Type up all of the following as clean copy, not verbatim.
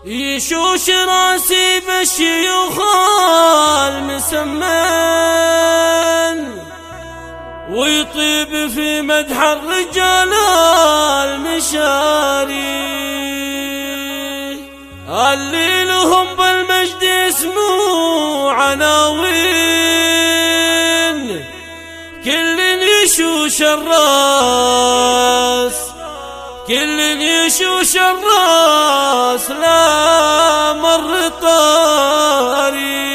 يشوش راسي بالشيوخ المسمن، ويطيب في مدح الرجال المشاري اللي لهم بالمجد اسمه عناوين. كل يشوش الراس، كل يشوش الراس لا مر طاري.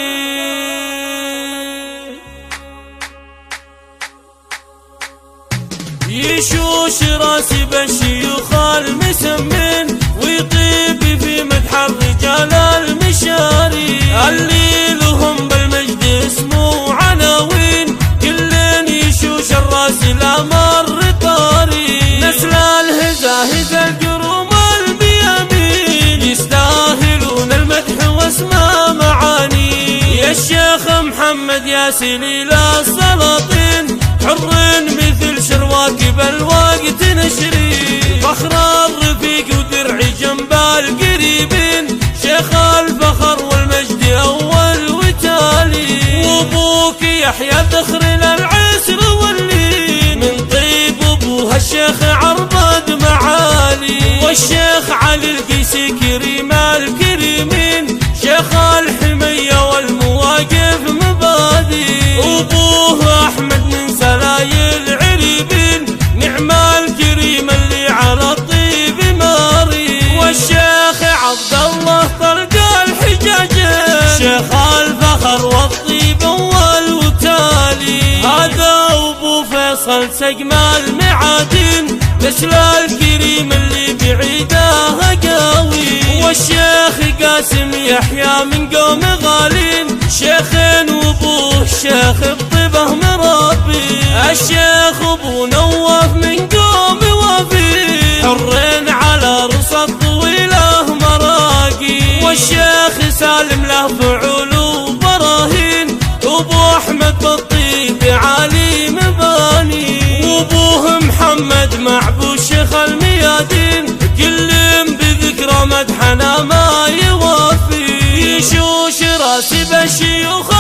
يشوش راسي بالشيوخ المسمن، ويطيب في مدح الرجال المشاري اللي لهم بالمجد اسمه عناوين. كل يشوش الراس لا مر طاري. نسل الهزاهز الجروم البيامين يستاهلون المدح واسمى معاني. يا الشيخ محمد يا سليل السلاطين، حر مثل شرواكب الوقت نشري. فخر الرفيق ودرعي جنب القريبين، شيخ الفخر والمجد أول وتالي. وابوك يحيى ذخر للعسر واللين، من طيب ابوها الشيخ عرباد معالي. والشيخ علي القيسي كريم الكريمين، شيخ الحمية والمواقف مبادي. وابوه احمد من سلايل عريبين، نعم الكريم اللي على الطيب ماري. والشيخ عبد الله طلق الحجاجين، شيخ الفخر والطيب اول وتالي. هذا ابو فيصل سقم المعادن، مثل الكريم اللي بعيدها قاوي. والشيخ قاسم يحيى من قوم غالين، شيخين وابوه شيخ بطيبه مربي. الشيخ ابو نواف من قوم وافي، حرين على رصد طويله مراقي. والشيخ سالم له فعول وبراهين، وابو احمد بالطيب عالي مباني. وابوه محمد مع ابو الشيخ الميادين، كلهم بذكرى مدحنا ما يوافي. يشوش راسي بالشيوخ